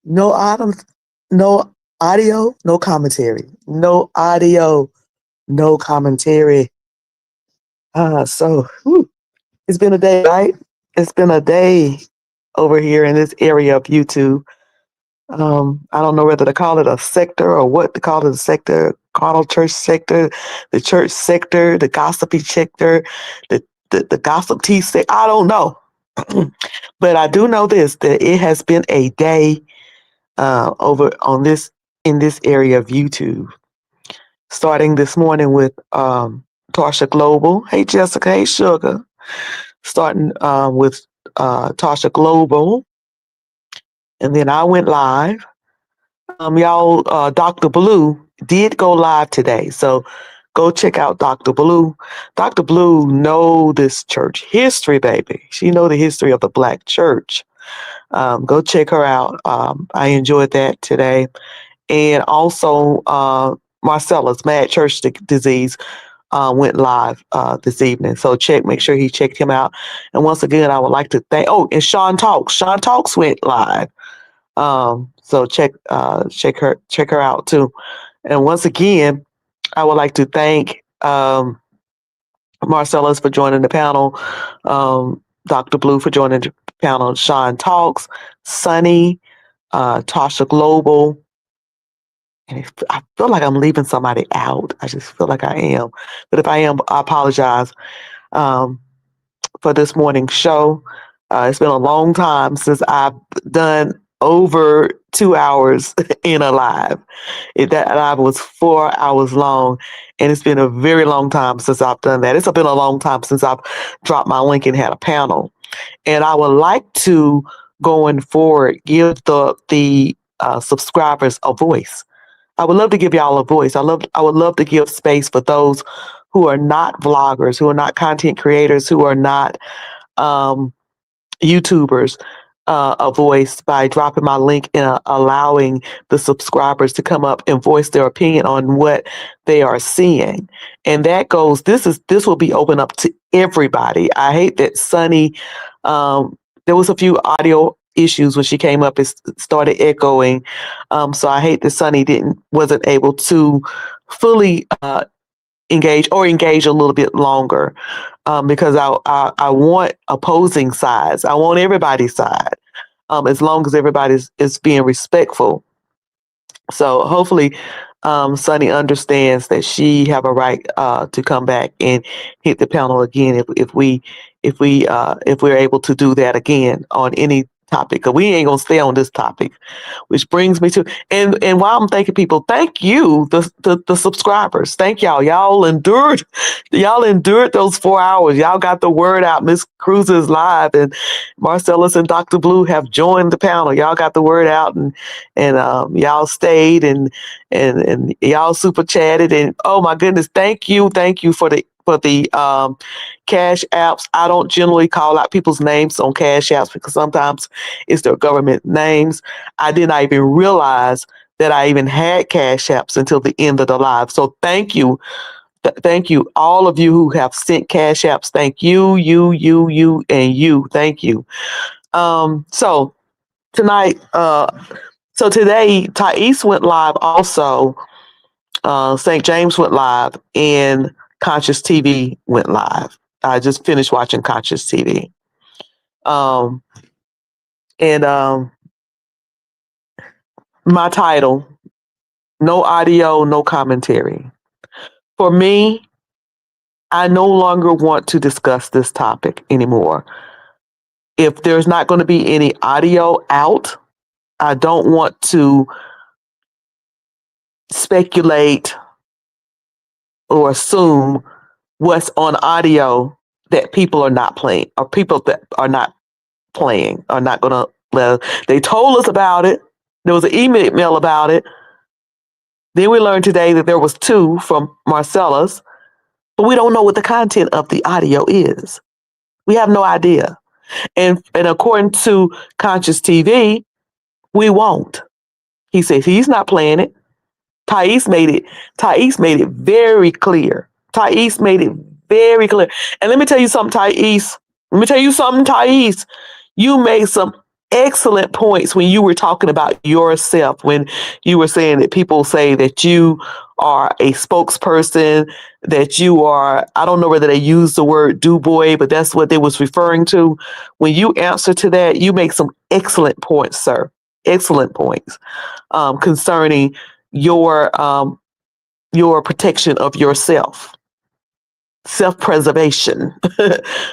No autumn, no audio, no commentary. No audio, no commentary. It's been a day, right? It's been a day over here in this area of YouTube. I don't know whether to call it a sector or what to call it a sector, carnal church sector, the church sector, the gossipy sector, the gossip tea sector. I don't know. But I do know this, that it has been a day over on this in this area of YouTube. Starting this morning with Tarsha Global. Hey Jessica, hey Sugar. Starting with Tasha Global, and then I went live. Y'all, Dr. Blue did go live today, so go check out Dr. Blue. Dr. Blue know this church history, baby. She know the history of the Black church. Go check her out. I enjoyed that today, and also Marcella's Mad Church Disease went live this evening. So make sure he checked him out. And once again, I would like to thank. Oh, and Sean Talks. Sean Talks went live. So check her out too. And once again, I would like to thank Marcellus for joining the panel, Dr. Blue for joining the panel, Sean Talks, Sunny, Tasha Global. And I feel like I'm leaving somebody out. I just feel like I am. But if I am, I apologize um, for this morning's show. It's been a long time since I've done over 2 hours in a live. That live was 4 hours long, and it's been a very long time since I've done that. It's been a long time since I've dropped my link and had a panel. And I would like to, going forward, give the subscribers a voice. I would love to give y'all a voice. I would love to give space for those who are not vloggers, who are not content creators, who are not YouTubers, a voice by dropping my link and allowing the subscribers to come up and voice their opinion on what they are seeing. And that goes. This will be open up to everybody. I hate that Sunny. There was a few audio issues when she came up. It started echoing. So I hate that Sunny wasn't able to fully engage a little bit longer, because I want opposing sides. I want everybody's side, as long as everybody is being respectful. So hopefully, Sunny understands that she have a right to come back and hit the panel again if we're able to do that again on any topic. 'Cause we ain't gonna stay on this topic, which brings me to and while I'm thanking people, thank you the subscribers. Thank y'all endured those 4 hours. Y'all got the word out. Miss Cruz is live, and Marcellus and Dr. Blue have joined the panel. Y'all got the word out, and y'all stayed and y'all super chatted, and oh my goodness, thank you for the cash apps. I don't generally call out people's names on cash apps because sometimes it's their government names. I did not even realize that I even had cash apps until the end of the live. So thank you. Thank you. All of you who have sent cash apps. Thank you, and you. Thank you. So tonight, so today, Thais went live also. St. James went live, and Conscious TV went live. I just finished watching Conscious TV. And my title, no audio, no commentary. For me, I no longer want to discuss this topic anymore. If there's not going to be any audio out, I don't want to speculate or assume what's on audio that people are not playing, or people that are not playing are not going to let. They told us about it. There was an email about it. Then we learned today that there was 2 from Marcella's, but we don't know what the content of the audio is. We have no idea. And according to Conscious TV, we won't. He says he's not playing it. Thais made it very clear. Thais made it very clear. And let me tell you something, Thais. You made some excellent points when you were talking about yourself, when you were saying that people say that you are a spokesperson, that you are, I don't know whether they use the word do boy, but that's what they was referring to. When you answer to that, you make some excellent points, sir. Excellent points concerning your protection of yourself, self-preservation,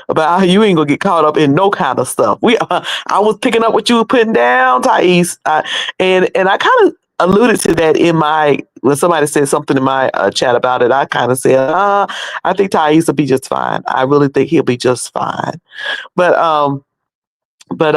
about how you ain't gonna get caught up in no kind of stuff. I was picking up what you were putting down, Thais, and I kind of alluded to that in my when somebody said something in my chat about it. I kind of said, I think Thais will be just fine. I really think he'll be just fine. But but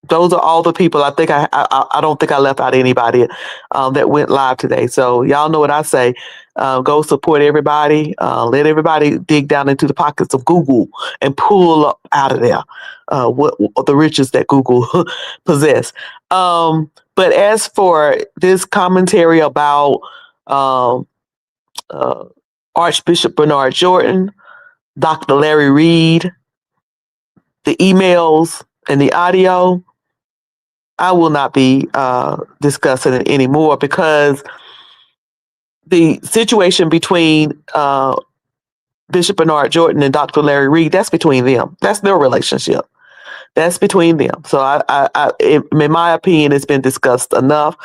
those are all the people. I think I don't think I left out anybody that went live today. So y'all know what I say. Go support everybody. Let everybody dig down into the pockets of Google and pull up out of there what the riches that Google possess. But as for this commentary about um, uh, Archbishop Bernard Jordan, Dr. Larry Reed, the emails and the audio, I will not be discussing it anymore because the situation between Bishop Bernard Jordan and Dr. Larry Reed, that's between them. That's their relationship. That's between them. So in my opinion, it's been discussed enough.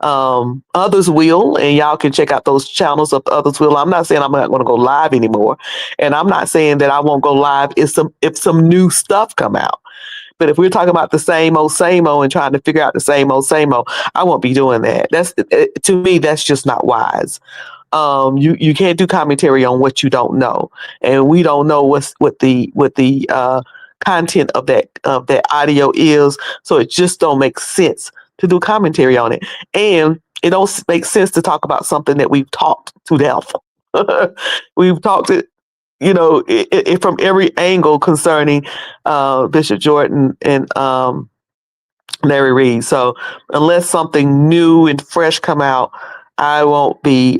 Others will, and y'all can check out those channels of Others Will. I'm not saying I'm not going to go live anymore, and I'm not saying that I won't go live if some new stuff come out. But if we're talking about the same old and trying to figure out the same old, I won't be doing that. To me, that's just not wise. You can't do commentary on what you don't know, and we don't know what the content of that audio is. So it just don't make sense to do commentary on it, and it don't make sense to talk about something that we've talked to death. We've talked it, from every angle concerning Bishop Jordan and Larry Reed. So unless something new and fresh come out, I won't be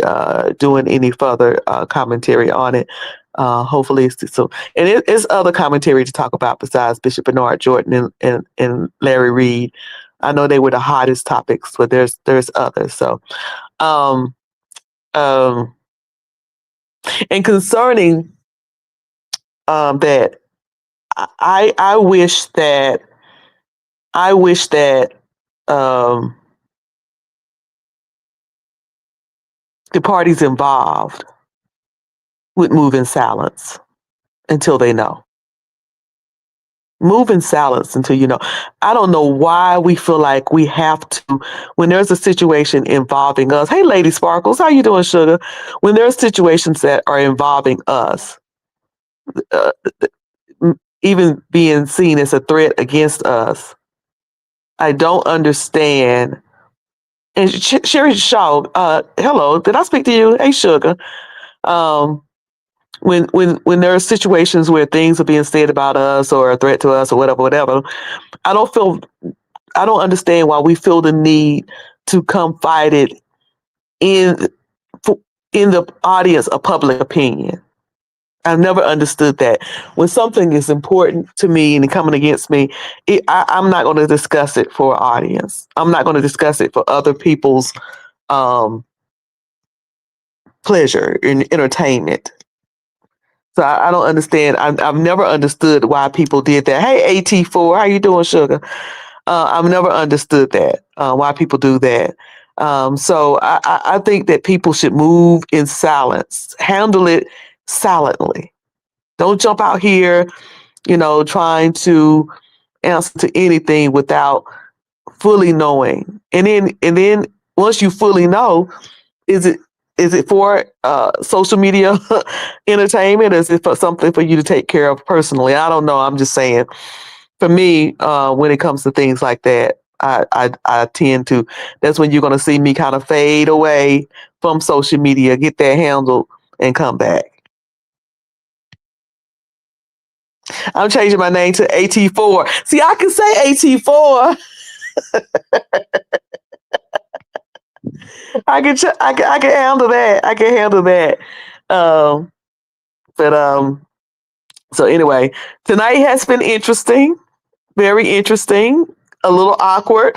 doing any further commentary on it. Hopefully, so. And it's other commentary to talk about besides Bishop Bernard Jordan and Larry Reed. I know they were the hottest topics, but there's others. So, um, um, and concerning that, I wish that um, the parties involved would move in silence until they know. Move in silence until you know. I don't know why we feel like we have to, when there's a situation involving us. Hey, Lady Sparkles, how you doing, sugar? When there's situations that are involving us, uh, even being seen as a threat against us, I don't understand. And Sherry Shaw, hello, did I speak to you? Hey, sugar. Um, when there are situations where things are being said about us or a threat to us or whatever, I don't understand why we feel the need to come fight it in in the audience of public opinion. I've never understood that. When something is important to me and coming against me, I'm not going to discuss it for an audience. I'm not going to discuss it for other people's um, pleasure and entertainment. So I don't understand. I've never understood why people did that. Hey, AT4, how you doing, sugar? I've never understood that, why people do that. So I think that people should move in silence, handle it silently. Don't jump out here, trying to answer to anything without fully knowing. And then once you fully know, is it for social media entertainment? Or is it for something for you to take care of personally? I don't know. I'm just saying. For me, when it comes to things like that, I tend to. That's when you're going to see me kind of fade away from social media, get that handled, and come back. I'm changing my name to AT4. See, I can say AT4. I can handle that. I can handle that. Um, but so anyway, tonight has been interesting. Very interesting. A little awkward.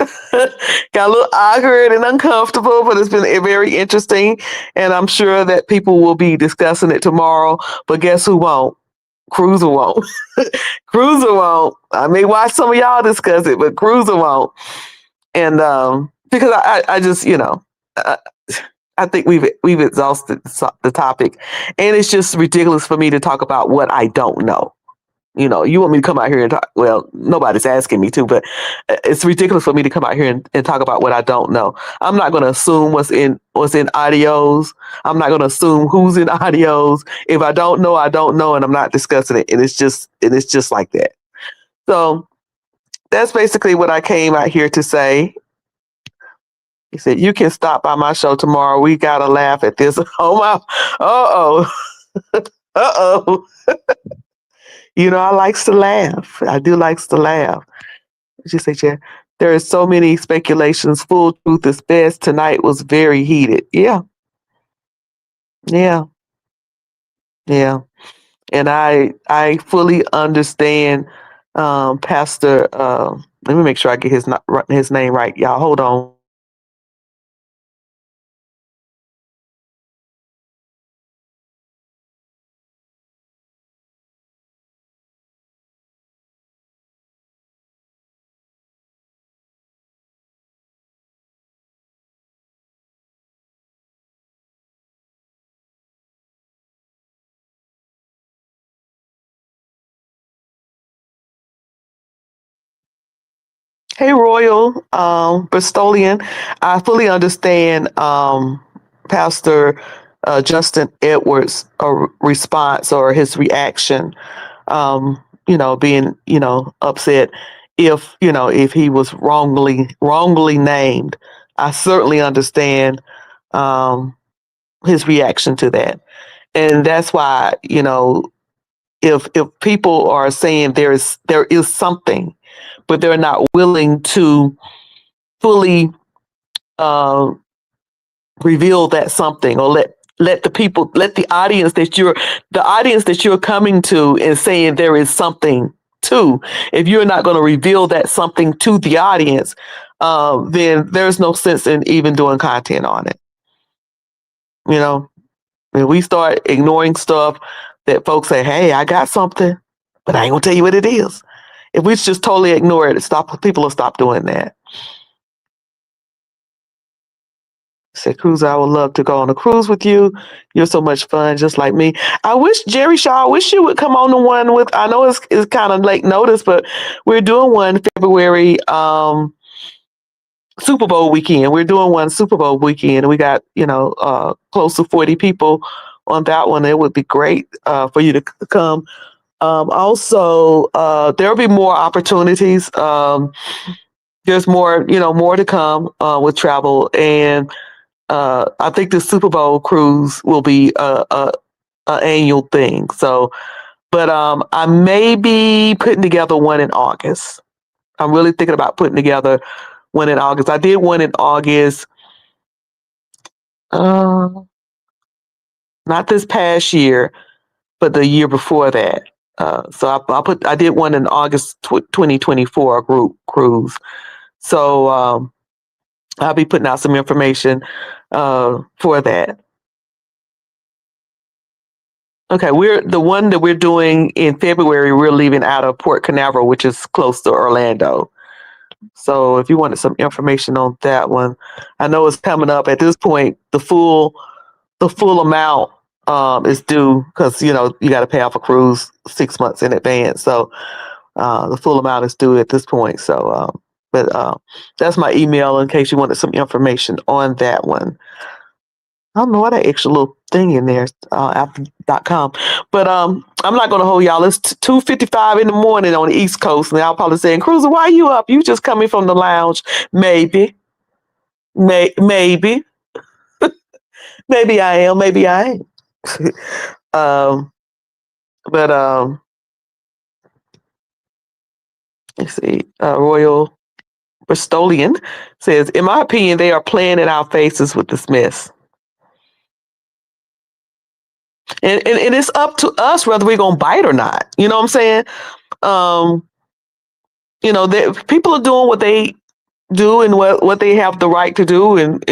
Got a little awkward and uncomfortable, but it's been very interesting. And I'm sure that people will be discussing it tomorrow. But guess who won't? Cruiser won't. Cruiser won't. I may watch some of y'all discuss it, but Cruiser won't. And because I just, I, I think we've exhausted the topic, and it's just ridiculous for me to talk about what I don't know. You want me to come out here and talk? Well, nobody's asking me to, but it's ridiculous for me to come out here and talk about what I don't know. I'm not going to assume what's in audios. I'm not going to assume who's in audios. If I don't know, I don't know, and I'm not discussing it. And it's just like that. So that's basically what I came out here to say. He said, "You can stop by my show tomorrow. We gotta laugh at this." Oh my! Uh oh! Uh oh! I likes to laugh. I do likes to laugh. She said, "Yeah, there is so many speculations. Full truth is best. Tonight was very heated." Yeah, yeah, yeah. And I fully understand, Pastor. Let me make sure I get his name right, y'all. Hold on. Hey, Royal, Bristolian. I fully understand, Pastor Justin Edwards' response or his reaction. Being upset if he was wrongly named. I certainly understand, um, his reaction to that, and that's why if people are saying there is something, but they're not willing to fully uh, reveal that something, or let the people, let the audience that you're coming to and saying there is something to, if you're not going to reveal that something to the audience, then there's no sense in even doing content on it. You know, when we start ignoring stuff that folks say, "Hey, I got something, but I ain't gonna tell you what it is." If we just totally ignore it, people will stop doing that. Said, "Cruise, I would love to go on a cruise with you. You're so much fun, just like me." I wish, Jerry Shaw, I wish you would come on the one with, I know it's kind of late notice, but we're doing one February, Super Bowl weekend. We're doing one Super Bowl weekend. We got, close to 40 people on that one. It would be great for you to come. Also, there'll be more opportunities. There's more to come with travel, and I think the Super Bowl cruise will be a annual thing. So, but I may be putting together one in August. I'm really thinking about putting together one in August. I did one in August, uh, not this past year, but the year before that. So I did one in August 2024, a group cruise. So I'll be putting out some information for that. Okay, we're the one that we're doing in February. We're leaving out of Port Canaveral, which is close to Orlando. So if you wanted some information on that one, I know it's coming up. At this point, the full amount is due, because you got to pay off a cruise 6 months in advance. So the full amount is due at this point. So, but that's my email in case you wanted some information on that one. I don't know why that extra little thing in there, apple.com. But I'm not going to hold y'all. It's 2:55 in the morning on the East Coast, and y'all probably saying, "Cruiser, why are you up? You just coming from the lounge?" Maybe, maybe, maybe I am. Maybe I ain't. um, but let's see. Royal Bristolian says, "In my opinion, they are playing in our faces with this mess, and it's up to us whether we're gonna bite or not." You know what I'm saying? Um, people are doing what they do and what they have the right to do, and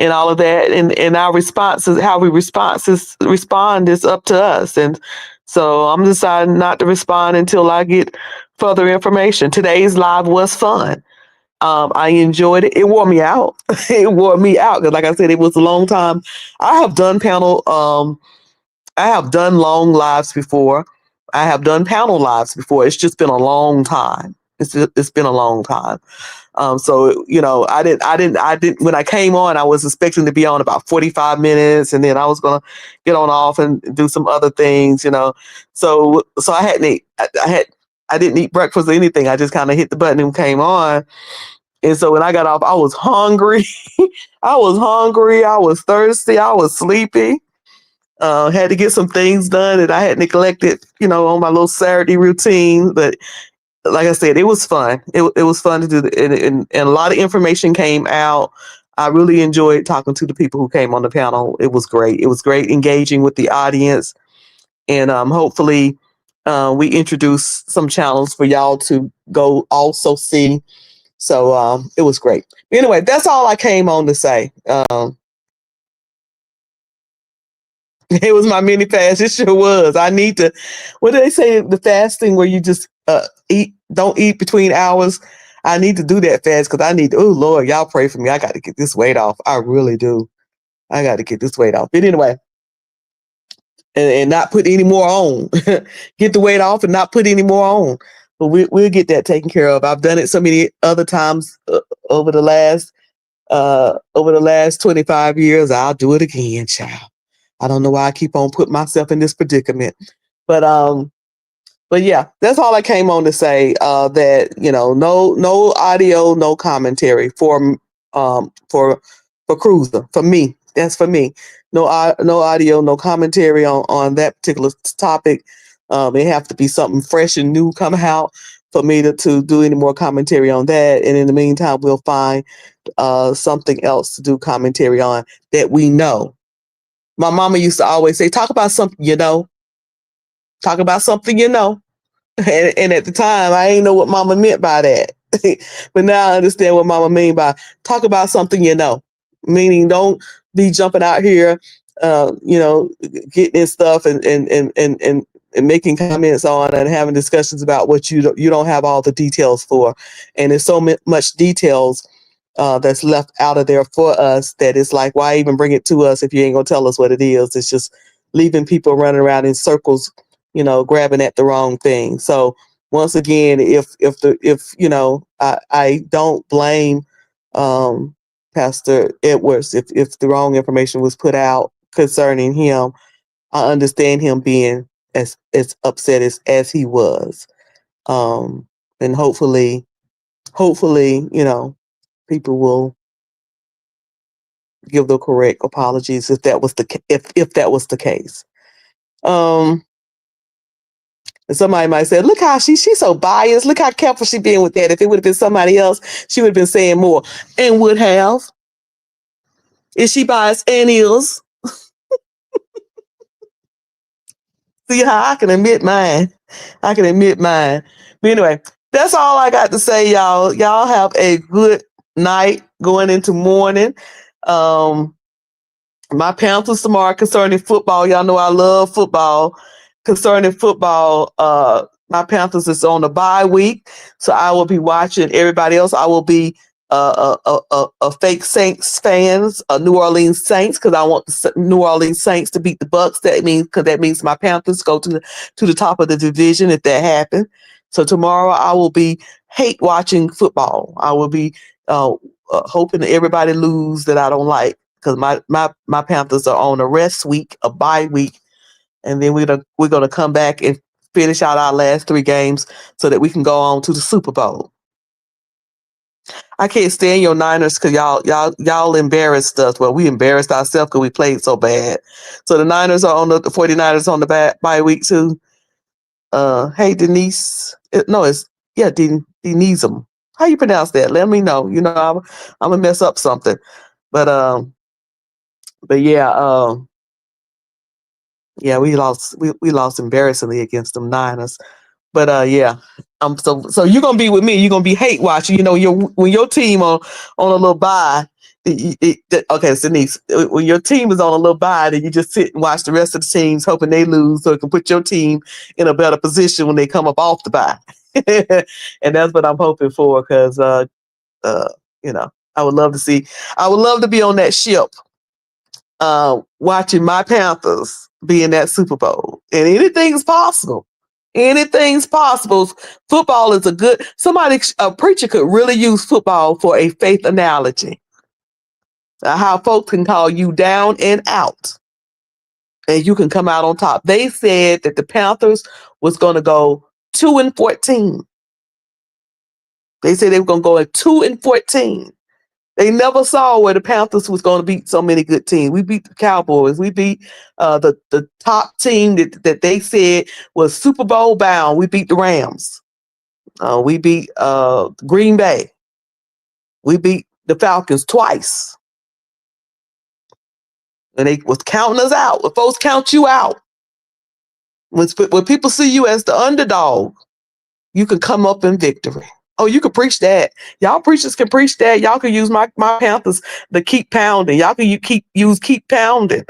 all of that, and our responses, how we respond is up to us. And so I'm deciding not to respond until I get further information. Today's live was fun. I enjoyed it. It wore me out. It wore me out because, like I said, it was a long time. I have done panel. I have done long lives before. I have done panel lives before. It's just been a long time. It's been a long time. So I didn't. When I came on, I was expecting to be on about 45 minutes, and then I was gonna get on off and do some other things. So I hadn't eat. I didn't eat breakfast or anything. I just kind of hit the button and came on. And so when I got off, I was hungry. I was hungry. I was thirsty. I was sleepy. Had to get some things done that I had neglected, on my little Saturday routine. But like I said, it was fun. It was fun to do, and a lot of information came out. I really enjoyed talking to the people who came on the panel. It was great. It was great engaging with the audience, and hopefully, we introduce some channels for y'all to go also see. So it was great. Anyway, that's all I came on to say. It was my mini fast. It sure was. I need to. What do they say? The fasting where you just don't eat between hours. I need to do that fast because I need. Oh Lord, y'all pray for me. I got to get this weight off. I really do. I got to get this weight off. But anyway, and not put any more on. Get the weight off and not put any more on. But we'll get that taken care of. I've done it so many other times over the last 25 years. I'll do it again, child. I don't know why I keep on putting myself in this predicament. But yeah, that's all I came on to say. That no audio, no commentary for Cruiser. For me, that's for me. No audio, no commentary on that particular topic. It have to be something fresh and new come out for me to do any more commentary on that. And in the meantime, we'll find something else to do commentary on that we know. My mama used to always say, talk about something you know. Talk about something you know. And at the time, I didn't know what mama meant by that. But now I understand what mama mean by talk about something you know. Meaning don't be jumping out here, getting in stuff and making comments on and having discussions about what you don't have all the details for. And there's so much details that's left out of there for us that it's like, why even bring it to us if you ain't gonna tell us what it is? It's just leaving people running around in circles, grabbing at the wrong thing. So once again, I don't blame Pastor Edwards if the wrong information was put out concerning him. I understand him being as upset as he was. And hopefully, people will give the correct apologies if that was if that was the case. And somebody might say, "Look how she's so biased. Look how careful she being with that. If it would have been somebody else, she would have been saying more and would have. Is she biased and is? See how I can admit mine. I can admit mine. But anyway, that's all I got to say, y'all. Y'all have a good night going into morning. My Panthers tomorrow concerning football. Y'all know I love football. Concerning football, my Panthers is on a bye week, so I will be watching. Everybody else, I will be a fake Saints fans, New Orleans Saints, because I want the New Orleans Saints to beat the Bucks. That means my Panthers go to the top of the division if that happens. So tomorrow I will be hate watching football. I will be hoping that everybody lose that I don't like, because my Panthers are on a rest week, a bye week, and then we're gonna come back and finish out our last 3 games so that we can go on to the Super Bowl. I can't stand your Niners because y'all embarrassed us. Well, we embarrassed ourselves because we played so bad. So the Niners are on the 49ers on the bye week too. Hey Denise, Denism. How you pronounce that? Let me know. I'm gonna mess up something, but yeah, we lost embarrassingly against them Niners. Yeah. So you're gonna be with me. You're gonna be hate watching. You know, when your team on a little bye. Okay, Denise, when your team is on a little bye, then you just sit and watch the rest of the teams, hoping they lose, so it can put your team in a better position when they come up off the bye. And that's what I'm hoping for, because you know, I would love to see. I would love to be on that ship, watching my Panthers be in that Super Bowl. And anything's possible. Anything's possible. Football is a preacher could really use football for a faith analogy. How folks can call you down and out, and you can come out on top. They said that the Panthers was going to go 2-14. They said they were going to go at 2-14. They never saw where the Panthers was going to beat so many good teams. We beat the Cowboys. We beat the top team that they said was Super Bowl bound. We beat the Rams. We beat Green Bay. We beat the Falcons twice. And they was counting us out. When folks count you out, when people see you as the underdog, you can come up in victory. Oh, you can preach that. Y'all preachers can preach that. Y'all can use my Panthers to keep pounding. Y'all can keep pounding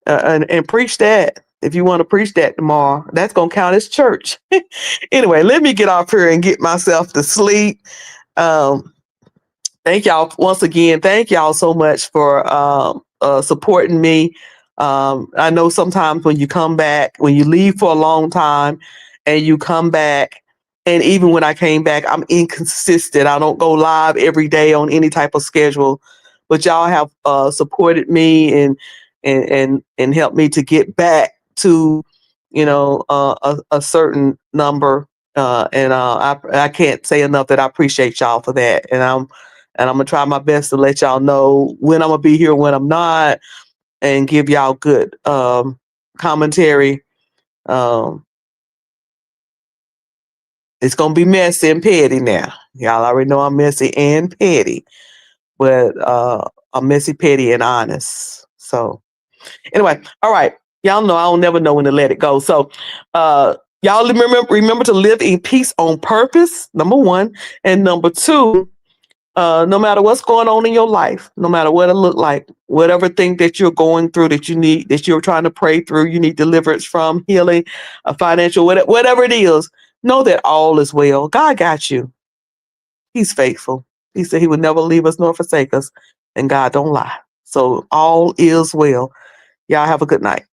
and preach that. If you want to preach that tomorrow, that's going to count as church. Anyway, let me get off here and get myself to sleep. Thank y'all once again. Thank y'all so much for supporting me. I know sometimes when you come back, when you leave for a long time and you come back, and even when I came back, I'm inconsistent. I don't go live every day on any type of schedule, but y'all have supported me and helped me to get back to, a certain number. I can't say enough that I appreciate y'all for that. And I'm gonna try my best to let y'all know when I'm gonna be here, when I'm not, and give y'all good commentary. It's gonna be messy and petty now. Y'all already know I'm messy and petty, but I'm messy, petty, and honest. So anyway, all right. Y'all know I don't never know when to let it go. So y'all remember to live in peace on purpose, number one. And number two, no matter what's going on in your life, no matter what it look like, whatever thing that you're going through that you need, that you're trying to pray through, you need deliverance from, healing, financial, whatever it is, know that all is well. God got you. He's faithful. He said he would never leave us nor forsake us, and God don't lie. So all is well. Y'all have a good night.